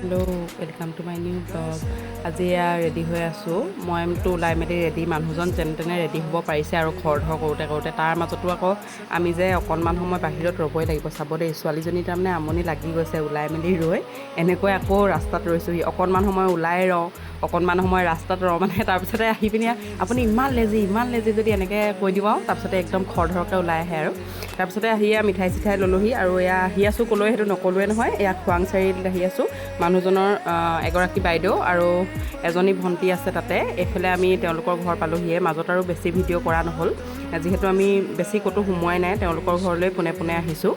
Hello' welcome to my new blog. আজি ready হৈ আছোঁ। মইতো ওলাই মেলি ৰেডি, মানুহজন যেনে তেনে ৰেডি হ'ব পাৰিছে আৰু খৰ ধৰ কৰোঁতে কৰোঁতে। তাৰ মাজতো আকৌ আমি যে অকণমান সময় বাহিৰত ৰ'বই লাগিব। চাব দেই, ছোৱালীজনী তাৰমানে আমনি লাগি গৈছে ওলাই মেলি ৰৈ। এনেকৈ আকৌ ৰাস্তাত ৰৈছোঁহি। অকণমান সময় ওলাই ৰওঁ, অকণমান সময় ৰাস্তাত ৰওঁ, মানে তাৰপিছতে আহি পিনি আপুনি ইমান লেজি যদি এনেকৈ কৈ দিব আৰু তাৰপিছতে একদম খৰ ধৰকৈ ওলাই আহে আৰু তাৰপিছতে আহি মিঠাই চিঠাই ল'লোহি। আৰু এয়া আহি আছোঁ ক'লৈ, সেইটো নক'লোৱে নহয়। এয়া খোৱাং চাৰিআলিত আহি আছোঁ। মানুহজনৰ এগৰাকী বাইদেউ আৰু এজনী ভণ্টি আছে তাতে। এইফালে আমি তেওঁলোকৰ ঘৰ পালোহিয়ে। মাজত আৰু বেছি ভিডিঅ' কৰা নহ'ল, যিহেতু আমি বেছি ক'তো সোমোৱাই নাই। তেওঁলোকৰ ঘৰলৈ পোনে পোনে আহিছোঁ।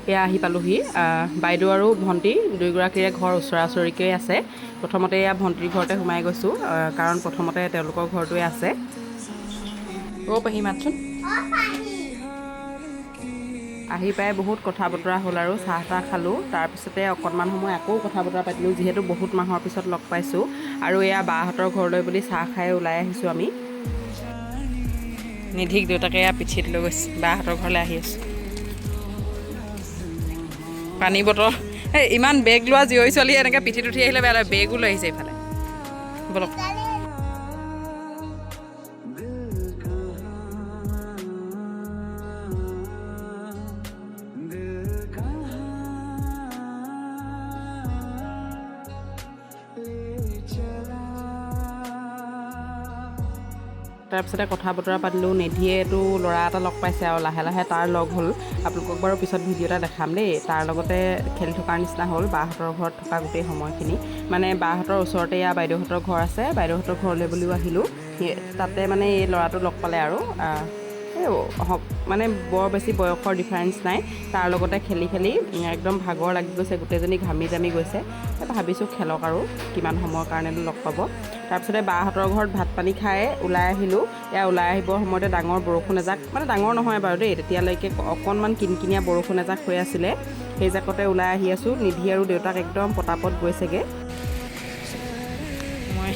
এয়া আহি পালোহি। বাইদেউ আৰু ভণ্টি দুয়োগৰাকীৰে ঘৰ ওচৰা ওচৰিকৈ আছে। প্ৰথমতে এয়া ভণ্টিৰ ঘৰতে সোমাই গৈছোঁ, কাৰণ প্ৰথমতে তেওঁলোকৰ ঘৰটোৱে আছে। পাহি মাতচোন। আহি পাই বহুত কথা বতৰা হ'ল আৰু চাহ তাহ খালোঁ। তাৰপিছতে অকণমান সময় আকৌ কথা বতৰা পাতিলোঁ, যিহেতু বহুত মাহৰ পিছত লগ পাইছোঁ। আৰু এয়া বাহঁতৰ ঘৰলৈ বুলি চাহ খাই ওলাই আহিছোঁ আমি। নিধিক দেউতাকে এয়া পিঠিত লৈ গৈছে। বাহঁতৰ ঘৰলৈ আহি আছোঁ। পানী বটল, ইমান বেগ লোৱা জীয়ৰী ছোৱালী এনেকৈ পিঠিত উঠি আহিলে বেয়া লাগে। বেগো লৈ আহিছে এইফালে। বলক। তাৰপিছতে কথা বতৰা পাতিলোঁ। নিধিয়েতো ল'ৰা এটা লগ পাইছে আৰু লাহে লাহে তাৰ লগ হ'ল। আপোনালোকক বাৰু পিছত ভিডিঅ' এটা দেখাম দেই। তাৰ লগতে খেলি থকাৰ নিচিনা হ'ল বাহঁতৰ ঘৰত থকা গোটেই সময়খিনি। মানে বাহঁতৰ ওচৰতে এয়া বাইদেউহঁতৰ ঘৰ আছে। বাইদেউহঁতৰ ঘৰলৈ বুলিও আহিলোঁ। তাতে মানে এই ল'ৰাটো লগ পালে আৰু মানে বৰ বেছি বয়সৰ ডিফাৰেঞ্চ নাই। তাৰ লগতে খেলি খেলি একদম ভাগৰ লাগি গৈছে, গোটেইজনী ঘামি জামি গৈছে। ভাবিছোঁ খেলক আৰু কিমান সময়ৰ কাৰণেনো লগ পাব। তাৰপিছতে বাহঁতৰ ঘৰত ভাত পানী খাই ওলাই আহিলোঁ। এয়া ওলাই আহিবৰ সময়তে ডাঙৰ বৰষুণ এজাক, মানে ডাঙৰ নহয় বাৰু দেই, তেতিয়ালৈকে অকণমান কিনকিনীয়া বৰষুণ এজাক হৈ আছিলে। সেই জাকতে ওলাই আহি আছোঁ। নিধি আৰু দেউতাক একদম পতাপত গৈছেগৈ। মই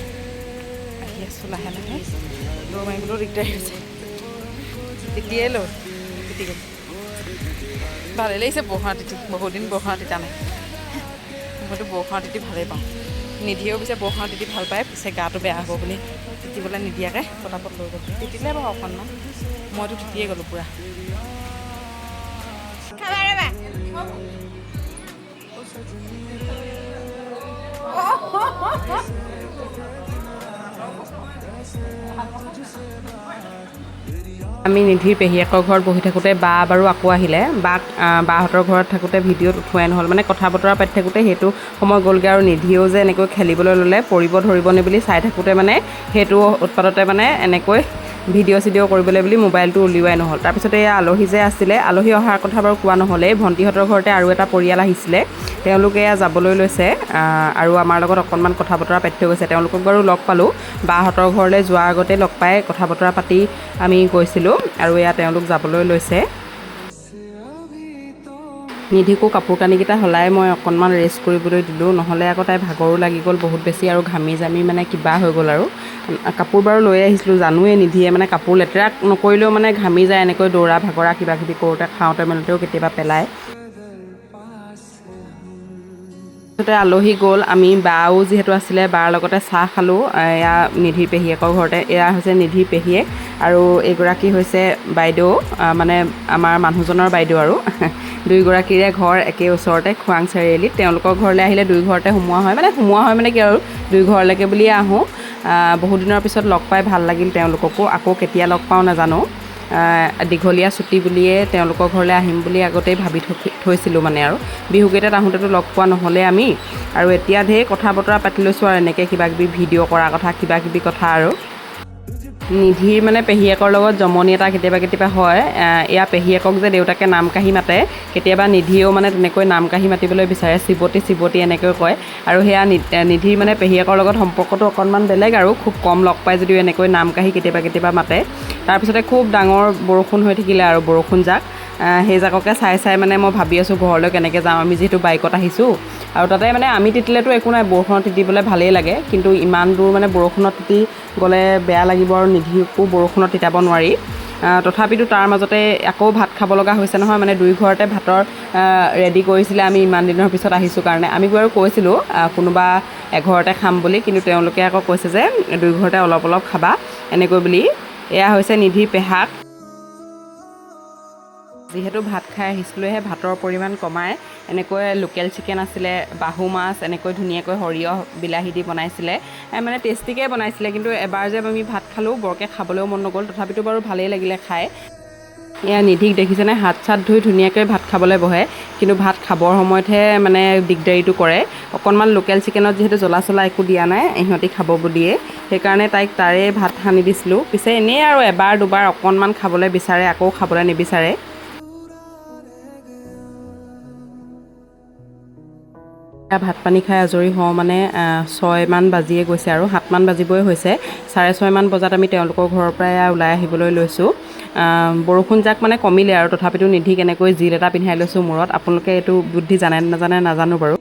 আহি আছোঁ লাহে লাহে। দৌৰ মাৰিবলৈও দিগদাৰ হৈছে। তেতিয়াই লৈ তিতি গ'ল। ভালেই লাগিছে বৰষুণত তিতি। বহুত দিন বৰষুণত তিতা নাই। মইতো বৰষুণত তিতি ভালেই পাওঁ। নিধিয়েও পিছে বৰষুণত তিতি ভাল পায়, পিছে গাটো বেয়া হ'ব বুলি তিতিবলৈ নিদিয়াকৈ পতাপত লৈ গ'ল। তিতিলে বাৰু অকণমান, মইতো তিতিয়ে গ'লোঁ পূৰা। আমি নিধিৰ পেহীয়েকৰ ঘৰত বহি থাকোঁতে বা বাৰু আকৌ আহিলে। বাহঁতৰ ঘৰত থাকোঁতে ভিডিঅ'ত উঠোৱাই নহ'ল, মানে কথা বতৰা পাতি থাকোঁতে সেইটো সময় গ'লগৈ। আৰু নিধিয়েও যে এনেকৈ খেলিবলৈ ল'লে, পৰিব ধৰিবনে বুলি চাই থাকোঁতে মানে সেইটো উৎপাততে মানে এনেকৈ ভিডিঅ' চিডিঅ' কৰিবলৈ বুলি মোবাইলটো উলিওৱাই নহ'ল। তাৰপিছতে এই আলহী যে আছিলে, আলহী অহাৰ কথা বাৰু কোৱা নহ'লে। ভণ্টিহঁতৰ ঘৰতে আৰু এটা পৰিয়াল আহিছিলে। তেওঁলোকে যাবলৈ লৈছে আৰু আমাৰ লগত অকণমান কথা বতৰা পাতি থৈ গৈছে। তেওঁলোকক বাৰু লগ পালোঁ। বাহঁতৰ ঘৰলৈ যোৱাৰ আগতে লগ পাই কথা বতৰা পাতি আমি গৈছিলোঁ। আৰু এয়া তেওঁলোক যাবলৈ লৈছে। নিধিকো কাপোৰ কানিকেইটা সলাই মই অকণমান ৰেষ্ট কৰিবলৈ দিলোঁ, নহ'লে আকৌ তাই ভাগৰো লাগি গ'ল বহুত বেছি আৰু ঘামি জামি মানে কিবা হৈ গ'ল। আৰু কাপোৰ বাৰু লৈ আহিছিলোঁ, জানোৱে নিধিয়ে মানে কাপোৰ লেতেৰা নকৰিলেও মানে ঘামি যায় এনেকৈ দৌৰা ভাগৰা কিবা কিবি কৰোঁতে, খাওঁতে মেলোঁতেও কেতিয়াবা পেলায়। তাৰপিছতে আলহী গ'ল। আমি বাও যিহেতু আছিলে, বাৰ লগতে চাহ খালোঁ। এয়া নিধিৰ পেহীয়েকৰ ঘৰতে। এয়া হৈছে নিধিৰ পেহীয়েক আৰু এইগৰাকী হৈছে বাইদেউ, মানে আমাৰ মানুহজনৰ বাইদেউ আৰু দুয়োগৰাকীৰে ঘৰ একে ওচৰতে খোৱাং চাৰিআলিত। তেওঁলোকৰ ঘৰলৈ আহিলে দুই ঘৰতে সোমোৱা হয়, মানে কি আৰু দুই ঘৰলৈকে বুলিয়ে আহোঁ। বহুত দিনৰ পিছত লগ পাই ভাল লাগিল তেওঁলোককো। আকৌ কেতিয়া লগ পাওঁ নাজানো। দীঘলীয়া ছুটি বুলিয়ে তেওঁলোকৰ ঘৰলৈ আহিম বুলি আগতেই ভাবি থৈছিলোঁ মানে। আৰু বিহুকেইটাত আহোঁতেতো লগ পোৱা নহ'লে আমি, আৰু এতিয়া ঢেৰ কথা বতৰা পাতি লৈছোঁ আৰু এনেকৈ কিবাকিবি ভিডিঅ' কৰাৰ কথা, কিবাকিবি কথা। আৰু নিধিৰ মানে পেহীয়েকৰ লগত জমনি এটা কেতিয়াবা হয়। এয়া পেহীয়েকক যে দেউতাকে নাম কাঢ়ি মাতে, কেতিয়াবা নিধিয়েও মানে তেনেকৈ নাম কাঢ়ি মাতিবলৈ বিচাৰে, চিবতি এনেকৈ কয়। আৰু সেয়া নিধিৰ মানে পেহীয়েকৰ লগত সম্পৰ্কটো অকণমান বেলেগ আৰু, খুব কম লগ পাই যদিও এনেকৈ নাম কাঢ়ি কেতিয়াবা মাতে। তাৰপিছতে খুব ডাঙৰ বৰষুণ হৈ থাকিলে আৰু বৰষুণ জাক, সেই জাককে চাই মানে মই ভাবি আছোঁ ঘৰলৈ কেনেকৈ যাওঁ। আমি যিহেতু বাইকত আহিছোঁ, আৰু তাতে মানে আমি তিতিলেতো একো নাই, বৰষুণত তিতিবলৈ ভালেই লাগে, কিন্তু ইমান দূৰ মানে বৰষুণত তিতি গ'লে বেয়া লাগিব আৰু নিধিকো বৰষুণত তিতাব নোৱাৰি। তথাপিতো তাৰ মাজতে আকৌ ভাত খাব লগা হৈছে নহয়, মানে দুই ঘৰতে ভাতৰ ৰেডি কৰিছিলে। আমি ইমান দিনৰ পিছত আহিছোঁ কাৰণে আমি বাৰু কৈছিলোঁ কোনোবা এঘৰতে খাম বুলি, কিন্তু তেওঁলোকে আকৌ কৈছে যে দুই ঘৰতে অলপ অলপ খাবা এনেকৈ বুলি। এয়া হৈছে নিধিৰ পেহাক। যিহেতু ভাত খাই আহিছিলোঁহে, ভাতৰ পৰিমাণ কমাই এনেকৈ লোকেল চিকেন আছিলে, বাহু মাছ এনেকৈ ধুনীয়াকৈ সৰিয়হ বিলাহী দি বনাইছিলে, মানে টেষ্টিকৈ বনাইছিলে। কিন্তু এবাৰ যে আমি ভাত খালোঁ বৰকৈ খাবলৈও মন নগ'ল, তথাপিতো বাৰু ভালেই লাগিলে খাই। এয়া নিধিক দেখিছেনে হাত চাত ধুই ধুনীয়াকৈ ভাত খাবলৈ বহে, কিন্তু ভাত খাবৰ সময়তহে মানে দিগদাৰীটো কৰে। অকণমান লোকেল চিকেনত যিহেতু জ্বলা চলা একো দিয়া নাই, ইহঁতি খাব বুলিয়ে, সেইকাৰণে তাইক তাৰে ভাত সানি দিছিলোঁ। পিছে এনেই আৰু এবাৰ দুবাৰ অকণমান খাবলৈ বিচাৰে, আকৌ খাবলৈ নিবিচাৰে। ভাত পানী খাই আজৰি হওঁ মানে 6মান বাজিয়ে গৈছে আৰু 7মান বাজিবই হৈছে। 6:30 বজাত আমি তেওঁলোকৰ ঘৰৰ পৰাই ওলাই আহিবলৈ লৈছোঁ। বৰষুণ যাক মানে কমিলে আৰু তথাপিতো নিধিক এনেকৈ জিল এটা পিন্ধাই লৈছোঁ মূৰত। আপোনালোকে এইটো বুদ্ধি জানে নাজানে নাজানো বাৰু।